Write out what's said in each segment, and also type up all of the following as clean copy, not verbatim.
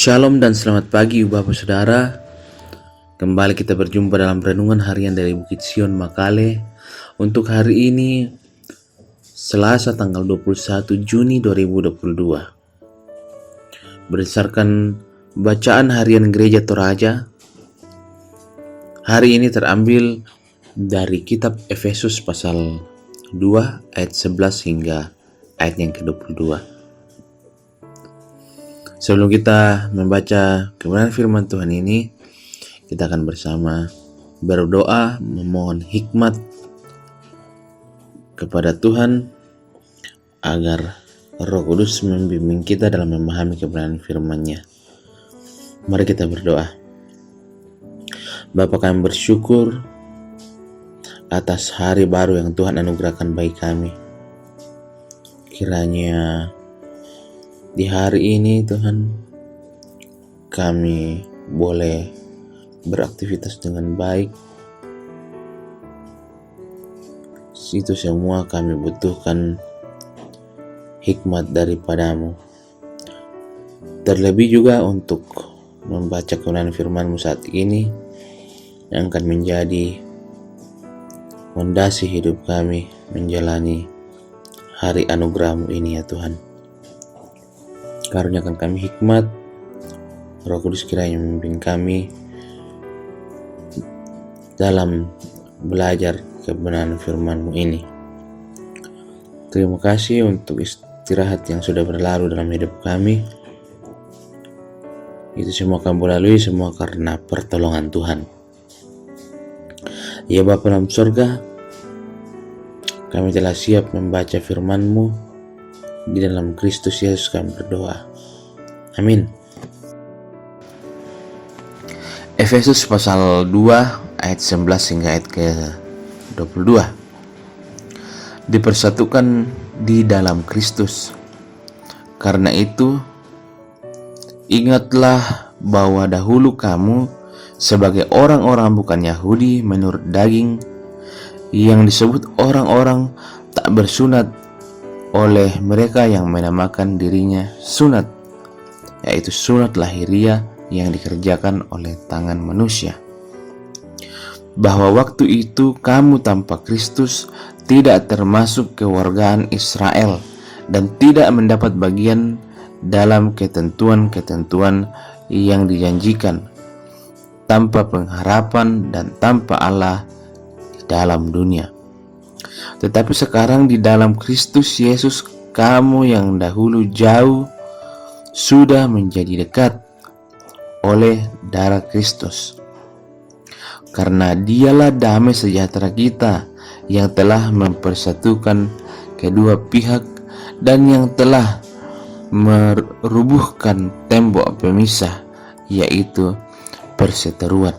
Shalom dan selamat pagi Bapak Saudara. Kembali kita berjumpa dalam renungan harian dari Bukit Sion Makale. Untuk hari ini Selasa tanggal 21 Juni 2022. Berdasarkan bacaan harian Gereja Toraja, hari ini terambil dari kitab Efesus pasal 2 ayat 11 hingga ayat yang ke-22. Sebelum kita membaca kebenaran firman Tuhan ini, kita akan bersama berdoa memohon hikmat kepada Tuhan agar Roh Kudus membimbing kita dalam memahami kebenaran firman-Nya. Mari kita berdoa. Bapa, kami bersyukur atas hari baru yang Tuhan anugerahkan bagi kami. Kiranya di hari ini Tuhan, kami boleh beraktivitas dengan baik. Itu semua kami butuhkan hikmat daripada-Mu. Terlebih juga untuk membaca kebenaran firman-Mu saat ini yang akan menjadi fondasi hidup kami menjalani hari anugerah-Mu ini ya Tuhan. Karuniakan kami hikmat, Roh Kudus kiranya memimpin kami dalam belajar kebenaran firman-Mu ini. Terima kasih untuk istirahat yang sudah berlalu dalam hidup kami. Itu semua kami lalui semua karena pertolongan Tuhan. Ya Bapa dalam surga, kami telah siap membaca firman-Mu. Di dalam Kristus Yesus kami berdoa. Amin. Efesus pasal 2 ayat 11 hingga ayat ke-22. Dipersatukan di dalam Kristus. Karena itu, ingatlah bahwa dahulu kamu sebagai orang-orang bukan Yahudi menurut daging, yang disebut orang-orang tak bersunat oleh mereka yang menamakan dirinya sunat, yaitu sunat lahiriah yang dikerjakan oleh tangan manusia. Bahwa waktu itu kamu tanpa Kristus tidak termasuk kewargaan Israel dan tidak mendapat bagian dalam ketentuan-ketentuan yang dijanjikan, tanpa pengharapan dan tanpa Allah di dalam dunia. Tetapi sekarang di dalam Kristus Yesus, kamu yang dahulu jauh sudah menjadi dekat oleh darah Kristus. Karena Dialah damai sejahtera kita yang telah mempersatukan kedua pihak dan yang telah merubuhkan tembok pemisah, yaitu perseteruan.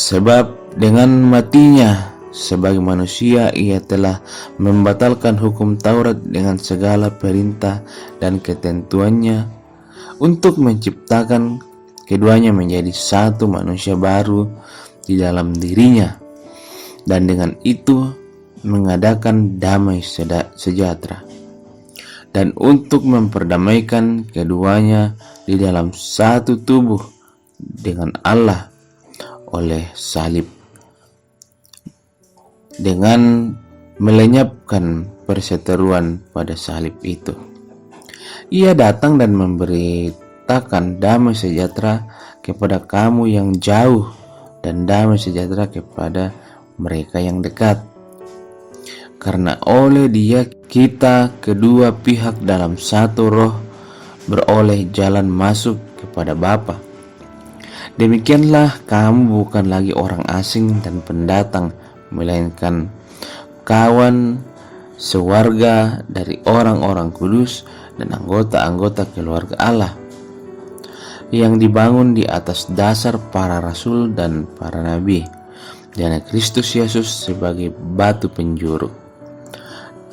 Sebab dengan matinya sebagai manusia, ia telah membatalkan hukum Taurat dengan segala perintah dan ketentuannya untuk menciptakan keduanya menjadi satu manusia baru di dalam dirinya, dan dengan itu mengadakan damai sejahtera, dan untuk memperdamaikan keduanya di dalam satu tubuh dengan Allah oleh salib, dengan melenyapkan perseteruan pada salib itu. Ia datang dan memberitakan damai sejahtera kepada kamu yang jauh dan damai sejahtera kepada mereka yang dekat. Karena oleh Dia kita kedua pihak dalam satu roh beroleh jalan masuk kepada Bapa. Demikianlah kamu bukan lagi orang asing dan pendatang, melainkan kawan sewarga dari orang-orang kudus dan anggota-anggota keluarga Allah, yang dibangun di atas dasar para rasul dan para nabi, dan Kristus Yesus sebagai batu penjuru.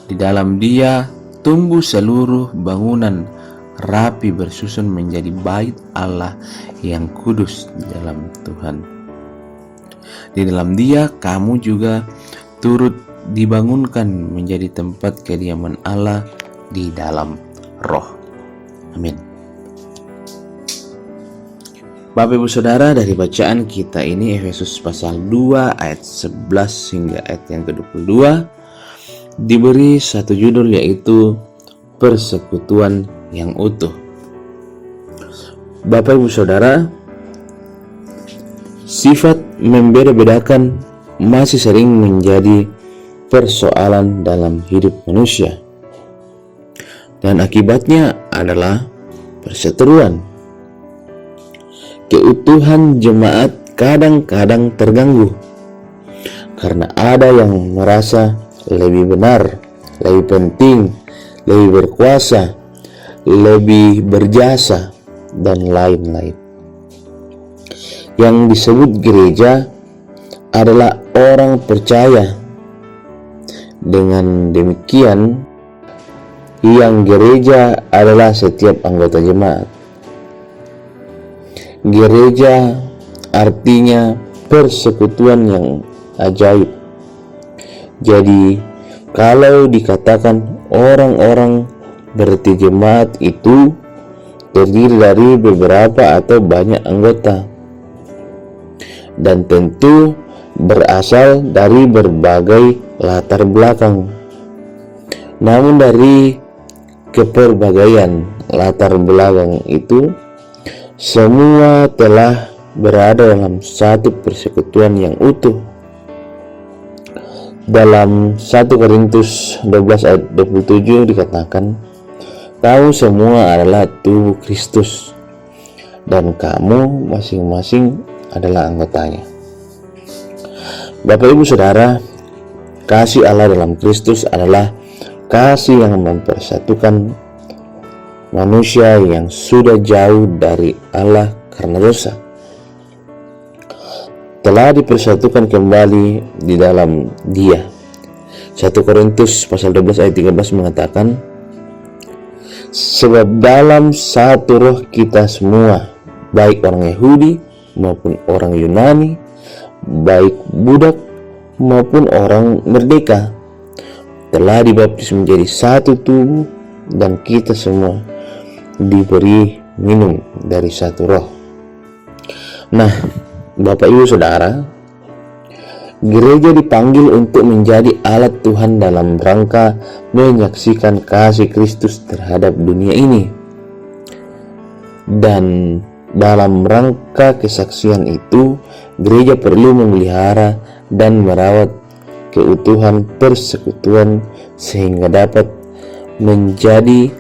Di dalam Dia tumbuh seluruh bangunan rapi bersusun menjadi bait Allah yang kudus di dalam Tuhan. Di dalam Dia kamu juga turut dibangunkan menjadi tempat kediaman Allah di dalam Roh. Amin. Bapak Ibu Saudara, dari bacaan kita ini Efesus pasal 2 ayat 11 hingga ayat yang ke-22 diberi satu judul, yaitu persekutuan yang utuh. Bapak Ibu Saudara, sifat membeda-bedakan masih sering menjadi persoalan dalam hidup manusia, dan akibatnya adalah perseteruan. Keutuhan jemaat kadang-kadang terganggu karena ada yang merasa lebih benar, lebih penting, lebih berkuasa, lebih berjasa, dan lain-lain. Yang disebut gereja adalah orang percaya. Dengan demikian, yang gereja adalah setiap anggota jemaat. Gereja artinya persekutuan yang ajaib. Jadi, kalau dikatakan orang-orang, berarti jemaat itu terdiri dari beberapa atau banyak anggota, dan tentu berasal dari berbagai latar belakang. Namun dari keperbagaian latar belakang itu, semua telah berada dalam satu persekutuan yang utuh. Dalam 1 Korintus 12 ayat 27 dikatakan, kamu semua adalah tubuh Kristus, dan kamu masing-masing adalah anggotanya. Bapak Ibu Saudara, kasih Allah dalam Kristus adalah kasih yang mempersatukan manusia yang sudah jauh dari Allah karena dosa. Telah dipersatukan kembali di dalam Dia. 1 Korintus pasal 12 ayat 13 mengatakan, sebab dalam satu roh kita semua, baik orang Yahudi maupun orang Yunani, baik budak maupun orang merdeka, telah dibaptis menjadi satu tubuh, dan kita semua diberi minum dari satu roh. Nah, Bapak Ibu Saudara, gereja dipanggil untuk menjadi alat Tuhan dalam rangka menyaksikan kasih Kristus terhadap dunia ini. Dan dalam rangka kesaksian itu, gereja perlu memelihara dan merawat keutuhan persekutuan sehingga dapat menjadi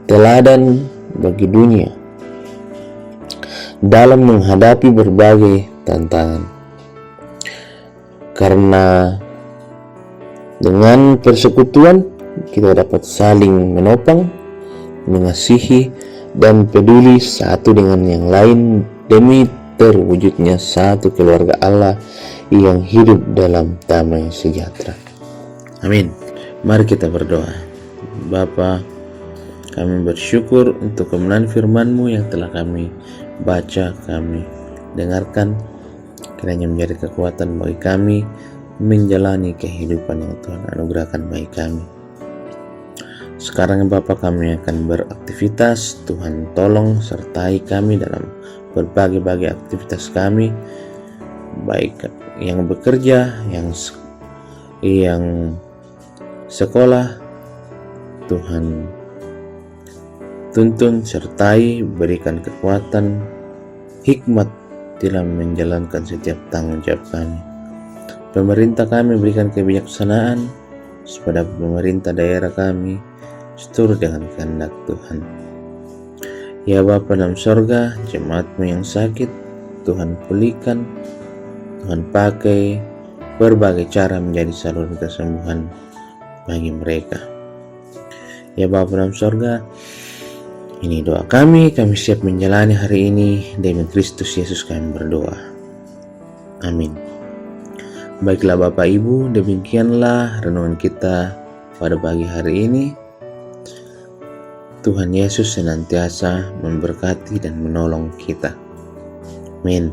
teladan bagi dunia dalam menghadapi berbagai tantangan. Karena dengan persekutuan kita dapat saling menopang, mengasihi, dan peduli satu dengan yang lain demi terwujudnya satu keluarga Allah yang hidup dalam damai sejahtera. Amin. Mari kita berdoa. Bapa, kami bersyukur untuk kebenaran firman-Mu yang telah kami baca, kami dengarkan. Kiranya menjadi kekuatan bagi kami menjalani kehidupan yang Tuhan anugerahkan bagi kami. Sekarang Bapa, kami akan beraktivitas. Tuhan tolong sertai kami dalam berbagai aktivitas kami, baik yang bekerja, yang sekolah. Tuhan tuntun, sertai, berikan kekuatan, hikmat dalam menjalankan setiap tanggung jawab kami. Pemerintah kami berikan kebijaksanaan, supaya pemerintah daerah kami seturut dengan kehendak Tuhan. Ya Bapa dalam sorga, jemaat-Mu yang sakit, Tuhan pulihkan, Tuhan pakai berbagai cara menjadi saluran kesembuhan bagi mereka. Ya Bapa dalam sorga, ini doa kami siap menjalani hari ini. Demi Kristus Yesus kami berdoa. Amin. Baiklah Bapak Ibu, demikianlah renungan kita pada pagi hari ini. Tuhan Yesus senantiasa memberkati dan menolong kita. Amin.